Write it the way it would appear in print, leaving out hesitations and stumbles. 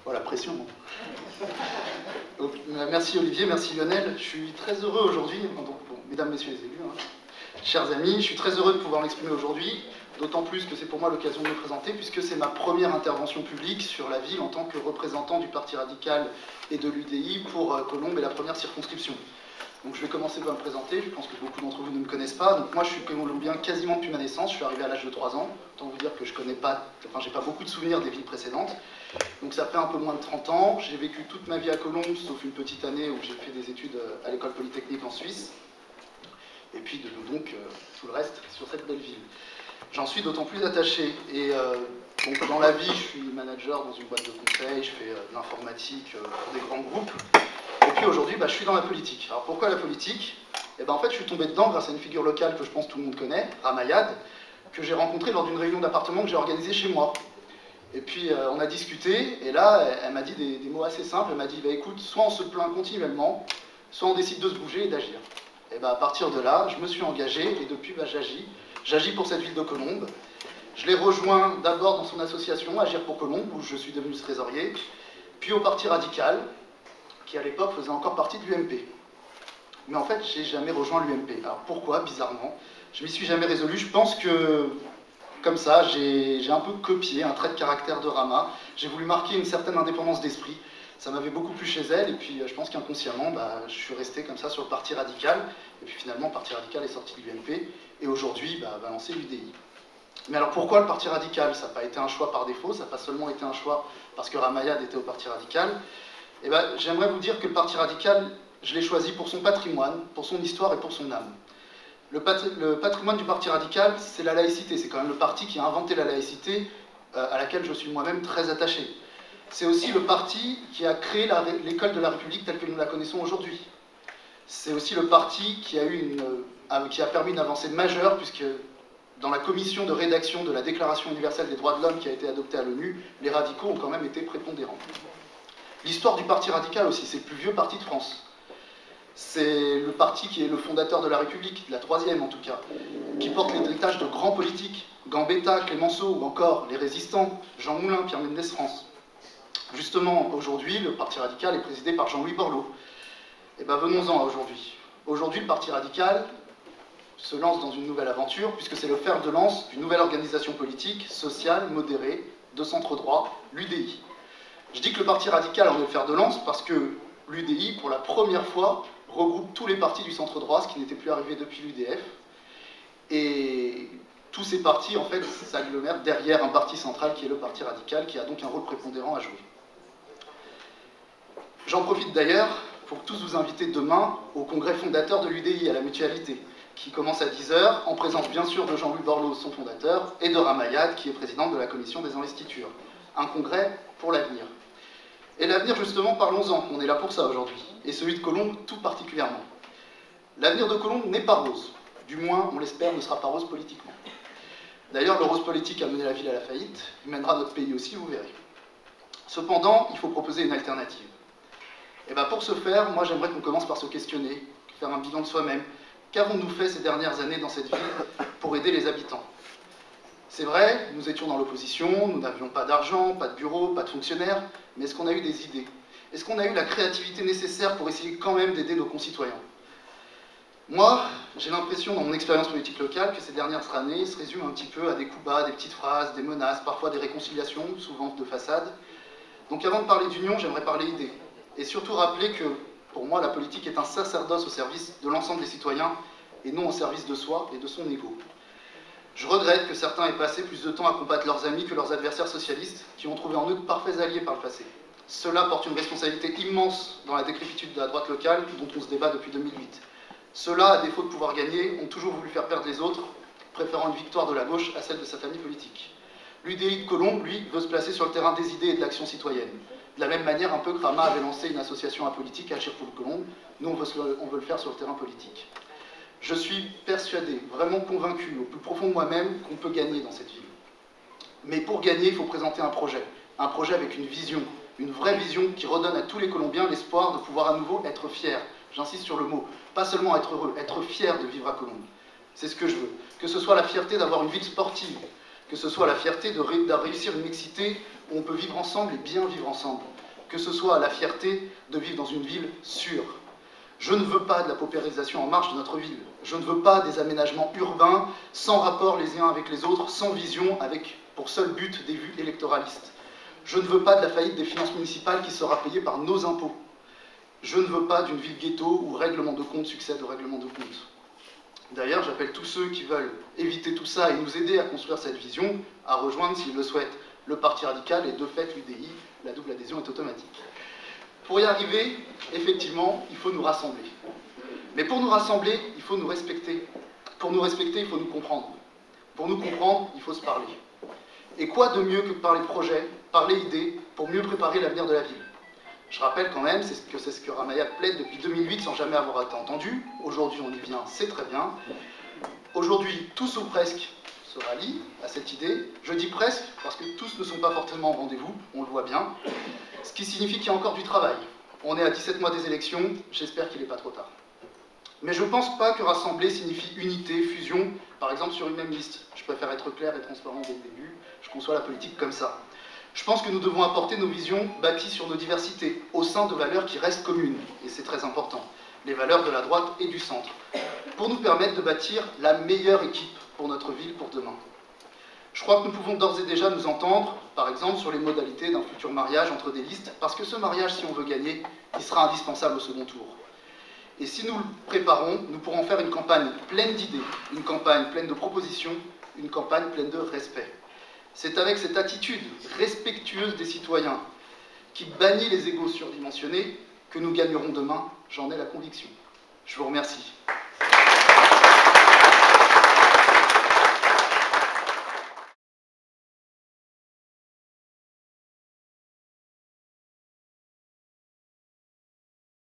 Voilà, pression. Donc, merci Olivier, merci Lionel. Je suis très heureux aujourd'hui, bon, mesdames, messieurs les élus, chers amis, je suis très heureux de pouvoir m'exprimer aujourd'hui, d'autant plus que c'est pour moi l'occasion de me présenter, puisque c'est ma première intervention publique sur la ville en tant que représentant du Parti radical et de l'UDI pour Colombes et la première circonscription. Donc je vais commencer par me présenter, je pense que beaucoup d'entre vous ne me connaissent pas. Donc moi je suis colombien quasiment depuis ma naissance, je suis arrivé à l'âge de 3 ans. Autant vous dire que je connais pas, j'ai pas beaucoup de souvenirs des villes précédentes. Donc ça fait un peu moins de 30 ans. J'ai vécu toute ma vie à Colombes, sauf une petite année où j'ai fait des études à l'école polytechnique en Suisse. Et puis donc tout le reste sur cette belle ville. J'en suis d'autant plus attaché. Et donc dans la vie, je suis manager dans une boîte de conseil, je fais de l'informatique pour des grands groupes. Et puis aujourd'hui, je suis dans la politique. Alors pourquoi la politique? En fait, je suis tombé dedans grâce à une figure locale que je pense tout le monde connaît, Ramayad, que j'ai rencontrée lors d'une réunion d'appartement que j'ai organisée chez moi. Et puis on a discuté, et là, elle m'a dit des mots assez simples. Elle m'a dit, écoute, soit on se plaint continuellement, soit on décide de se bouger et d'agir. Et à partir de là, je me suis engagé, et depuis, j'agis. J'agis pour cette ville de Colombes. Je l'ai rejoint d'abord dans son association, Agir pour Colombes, où je suis devenu trésorier, puis au Parti radical, qui à l'époque faisait encore partie de l'UMP. Mais en fait, j'ai jamais rejoint l'UMP. Alors pourquoi, bizarrement? Je m'y suis jamais résolu. Je pense que, comme ça, j'ai un peu copié un trait de caractère de Rama. J'ai voulu marquer une certaine indépendance d'esprit. Ça m'avait beaucoup plu chez elle, et puis je pense qu'inconsciemment, je suis resté comme ça sur le Parti radical. Et puis finalement, le Parti radical est sorti de l'UMP, et aujourd'hui, va lancer l'UDI. Mais alors pourquoi le Parti radical? Ça n'a pas été un choix par défaut, ça n'a pas seulement été un choix parce que Ramayad était au Parti radical. J'aimerais vous dire que le Parti radical, je l'ai choisi pour son patrimoine, pour son histoire et pour son âme. Le patrimoine du Parti radical, c'est la laïcité. C'est quand même le parti qui a inventé la laïcité, à laquelle je suis moi-même très attaché. C'est aussi le parti qui a créé l'école de la République telle que nous la connaissons aujourd'hui. C'est aussi le parti qui a permis une avancée majeure, puisque dans la commission de rédaction de la Déclaration universelle des droits de l'homme qui a été adoptée à l'ONU, les radicaux ont quand même été prépondérants. L'histoire du Parti radical aussi, c'est le plus vieux parti de France. C'est le parti qui est le fondateur de la République, la troisième en tout cas, qui porte l'héritage de grands politiques, Gambetta, Clémenceau ou encore les résistants, Jean Moulin, Pierre Mendès France. Justement, aujourd'hui, le Parti radical est présidé par Jean-Louis Borloo. Venons-en à aujourd'hui. Aujourd'hui, le Parti radical se lance dans une nouvelle aventure, puisque c'est le fer de lance d'une nouvelle organisation politique, sociale, modérée, de centre droit, l'UDI. Je dis que le Parti radical en est le fer de lance parce que l'UDI, pour la première fois, regroupe tous les partis du centre droit, ce qui n'était plus arrivé depuis l'UDF. Et tous ces partis, en fait, s'agglomèrent derrière un parti central qui est le Parti radical, qui a donc un rôle prépondérant à jouer. J'en profite d'ailleurs pour tous vous inviter demain au congrès fondateur de l'UDI, à la Mutualité, qui commence à 10 h, en présence bien sûr de Jean-Louis Borloo, son fondateur, et de Ramayad, qui est présidente de la commission des investitures. Un congrès pour l'avenir. Et l'avenir, justement, parlons-en, on est là pour ça aujourd'hui, et celui de Colombes tout particulièrement. L'avenir de Colombes n'est pas rose, du moins, on l'espère, ne sera pas rose politiquement. D'ailleurs, le rose politique a mené la ville à la faillite, il mènera notre pays aussi, vous verrez. Cependant, il faut proposer une alternative. Pour ce faire, moi j'aimerais qu'on commence par se questionner, faire un bilan de soi-même. Qu'avons-nous fait ces dernières années dans cette ville pour aider les habitants? C'est vrai, nous étions dans l'opposition, nous n'avions pas d'argent, pas de bureau, pas de fonctionnaires, mais est-ce qu'on a eu des idées? Est-ce qu'on a eu la créativité nécessaire pour essayer quand même d'aider nos concitoyens? Moi, j'ai l'impression, dans mon expérience politique locale, que ces dernières années se résument un petit peu à des coups bas, des petites phrases, des menaces, parfois des réconciliations, souvent de façade. Donc avant de parler d'union, j'aimerais parler idées. Et surtout rappeler que, pour moi, la politique est un sacerdoce au service de l'ensemble des citoyens, et non au service de soi et de son ego. Je regrette que certains aient passé plus de temps à combattre leurs amis que leurs adversaires socialistes, qui ont trouvé en eux de parfaits alliés par le passé. Cela porte une responsabilité immense dans la décrépitude de la droite locale, dont on se débat depuis 2008. Ceux-là, à défaut de pouvoir gagner, ont toujours voulu faire perdre les autres, préférant une victoire de la gauche à celle de sa famille politique. L'UDI de Colombes, lui, veut se placer sur le terrain des idées et de l'action citoyenne. De la même manière, un peu que Rama avait lancé une association apolitique à Agir pour Colombes, nous on veut le faire sur le terrain politique. Je suis persuadé, vraiment convaincu, au plus profond de moi-même, qu'on peut gagner dans cette ville. Mais pour gagner, il faut présenter un projet avec une vision, une vraie vision qui redonne à tous les Colombiens l'espoir de pouvoir à nouveau être fiers. J'insiste sur le mot, pas seulement être heureux, être fier de vivre à Colombes. C'est ce que je veux. Que ce soit la fierté d'avoir une ville sportive, que ce soit la fierté de réussir une mixité où on peut vivre ensemble et bien vivre ensemble. que ce soit la fierté de vivre dans une ville sûre. Je ne veux pas de la paupérisation en marche de notre ville. Je ne veux pas des aménagements urbains sans rapport les uns avec les autres, sans vision, avec pour seul but des vues électoralistes. Je ne veux pas de la faillite des finances municipales qui sera payée par nos impôts. Je ne veux pas d'une ville ghetto où règlement de compte succède au règlement de compte. D'ailleurs, j'appelle tous ceux qui veulent éviter tout ça et nous aider à construire cette vision à rejoindre, s'ils le souhaitent, le Parti radical et de fait l'UDI. La double adhésion est automatique. Pour y arriver, effectivement, il faut nous rassembler. Mais pour nous rassembler, il faut nous respecter. Pour nous respecter, il faut nous comprendre. Pour nous comprendre, il faut se parler. Et quoi de mieux que de parler projet, parler idées, pour mieux préparer l'avenir de la ville? Je rappelle quand même que c'est ce que Ramaya plaide depuis 2008 sans jamais avoir été entendu. Aujourd'hui, on y vient, c'est très bien. Aujourd'hui, tous ou presque se rallient à cette idée. Je dis presque parce que tous ne sont pas forcément au rendez-vous, on le voit bien. Ce qui signifie qu'il y a encore du travail. On est à 17 mois des élections, j'espère qu'il n'est pas trop tard. Mais je ne pense pas que rassembler signifie unité, fusion, par exemple sur une même liste. Je préfère être clair et transparent dès le début, je conçois la politique comme ça. Je pense que nous devons apporter nos visions bâties sur nos diversités, au sein de valeurs qui restent communes, et c'est très important, les valeurs de la droite et du centre, pour nous permettre de bâtir la meilleure équipe pour notre ville pour demain. Je crois que nous pouvons d'ores et déjà nous entendre, par exemple, sur les modalités d'un futur mariage entre des listes, parce que ce mariage, si on veut gagner, il sera indispensable au second tour. Et si nous le préparons, nous pourrons faire une campagne pleine d'idées, une campagne pleine de propositions, une campagne pleine de respect. C'est avec cette attitude respectueuse des citoyens, qui bannit les égos surdimensionnés, que nous gagnerons demain, j'en ai la conviction. Je vous remercie.